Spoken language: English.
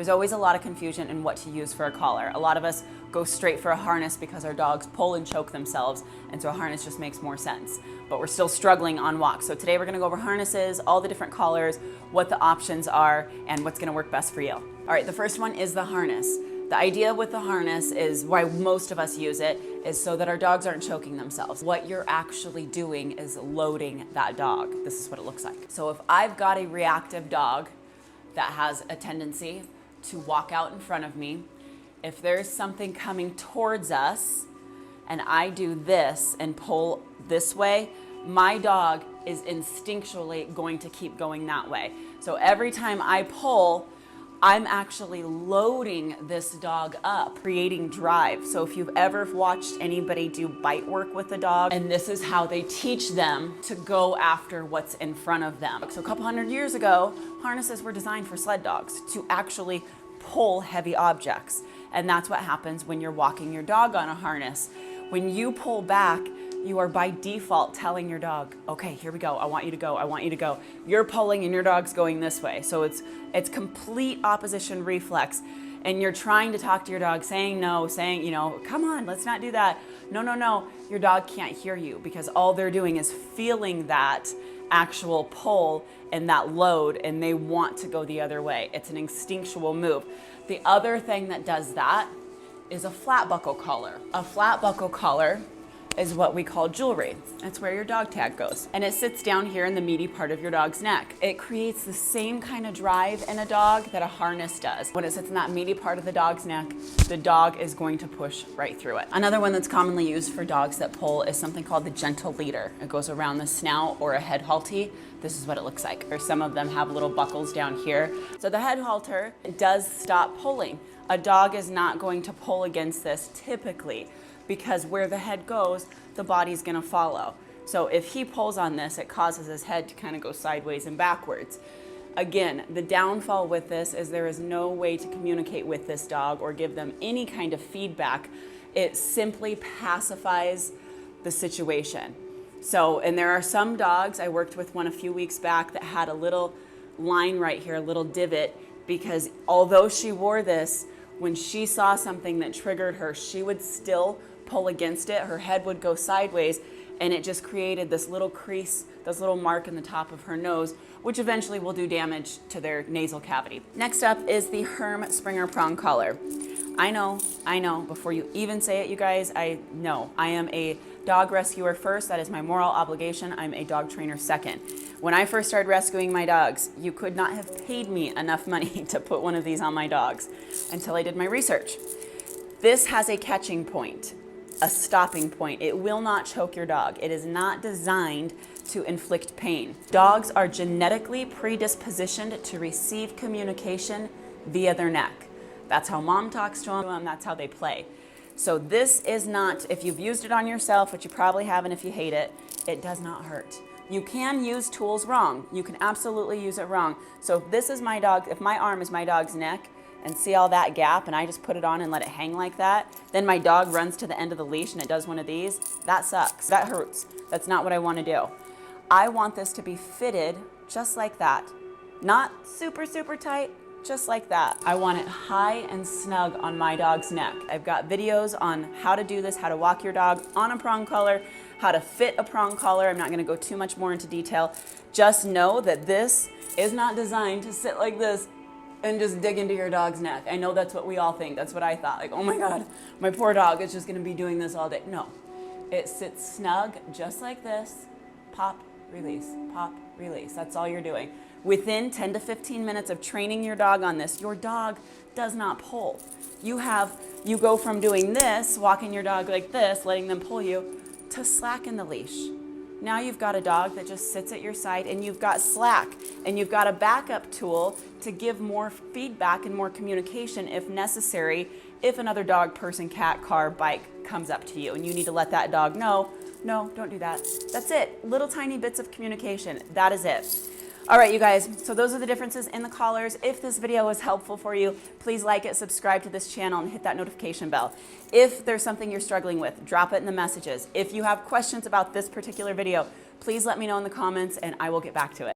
There's always a lot of confusion in what to use for a collar. A lot of us go straight for a harness because our dogs pull and choke themselves, and so a harness just makes more sense. But we're still struggling on walks. So today we're gonna go over harnesses, all the different collars, what the options are, and what's gonna work best for you. All right, the first one is the harness. The idea with the harness is why most of us use it is so that our dogs aren't choking themselves. What you're actually doing is loading that dog. This is what it looks like. So if I've got a reactive dog that has a tendency to walk out in front of me, if there's something coming towards us and I do this and pull this way, my dog is instinctually going to keep going that way. So every time I pull, I'm actually loading this dog up, creating drive. So if you've ever watched anybody do bite work with a dog, and this is how they teach them to go after what's in front of them. So a couple hundred years ago, harnesses were designed for sled dogs to actually pull heavy objects. And that's what happens when you're walking your dog on a harness. When you pull back, you are by default telling your dog, okay, here we go, I want you to go, I want you to go. You're pulling and your dog's going this way. So it's complete opposition reflex. And you're trying to talk to your dog, saying no, saying, you know, come on, let's not do that. No, no, no, your dog can't hear you because all they're doing is feeling that actual pull and that load, and they want to go the other way. It's an instinctual move. The other thing that does that is a flat buckle collar. A flat buckle collar is what we call jewelry. That's where your dog tag goes. And it sits down here in the meaty part of your dog's neck. It creates the same kind of drive in a dog that a harness does. When it sits in that meaty part of the dog's neck, the dog is going to push right through it. Another one that's commonly used for dogs that pull is something called the gentle leader. It goes around the snout or a head halter. This is what it looks like. Or some of them have little buckles down here. So the head halter does stop pulling. A dog is not going to pull against this typically, because where the head goes, the body's gonna follow. So if he pulls on this, it causes his head to kind of go sideways and backwards. Again, the downfall with this is there is no way to communicate with this dog or give them any kind of feedback. It simply pacifies the situation. So, and there are some dogs, I worked with one a few weeks back that had a little line right here, a little divot, because although she wore this, when she saw something that triggered her, she would still pull against it. Her head would go sideways, and it just created this little crease, this little mark in the top of her nose, which eventually will do damage to their nasal cavity. Next up is the Herm Sprenger Prong Collar. I know, before you even say it, you guys, I know. I am a dog rescuer first. That is my moral obligation. I'm a dog trainer second. When I first started rescuing my dogs, you could not have paid me enough money to put one of these on my dogs until I did my research. This has a catching point, a stopping point. It will not choke your dog. It is not designed to inflict pain. Dogs are genetically predispositioned to receive communication via their neck. That's how mom talks to them, that's how they play. So this is not, if you've used it on yourself, which you probably haven't if you hate it, it does not hurt. You can use tools wrong. You can absolutely use it wrong. So if this is my dog, if my arm is my dog's neck, and see all that gap, and I just put it on and let it hang like that, then my dog runs to the end of the leash and it does one of these, that sucks, that hurts. That's not what I want to do. I want this to be fitted just like that. Not super, super tight, just like that. I want it high and snug on my dog's neck. I've got videos on how to do this, how to walk your dog on a prong collar, how to fit a prong collar. I'm not gonna go too much more into detail. Just know that this is not designed to sit like this and just dig into your dog's neck. I know that's what we all think. That's what I thought. Like, oh my God, my poor dog is just gonna be doing this all day. No, it sits snug just like this. Pop, release, pop, release. That's all you're doing. Within 10 to 15 minutes of training your dog on this, your dog does not pull. You go from doing this, walking your dog like this, letting them pull you, to slacken the leash. Now you've got a dog that just sits at your side, and you've got slack, and you've got a backup tool to give more feedback and more communication if necessary, if another dog, person, cat, car, bike comes up to you and you need to let that dog know, no, don't do that. That's it. Little tiny bits of communication. That is it. All right, you guys, so those are the differences in the collars. If this video was helpful for you, please like it, subscribe to this channel, and hit that notification bell. If there's something you're struggling with, drop it in the messages. If you have questions about this particular video, please let me know in the comments and I will get back to it.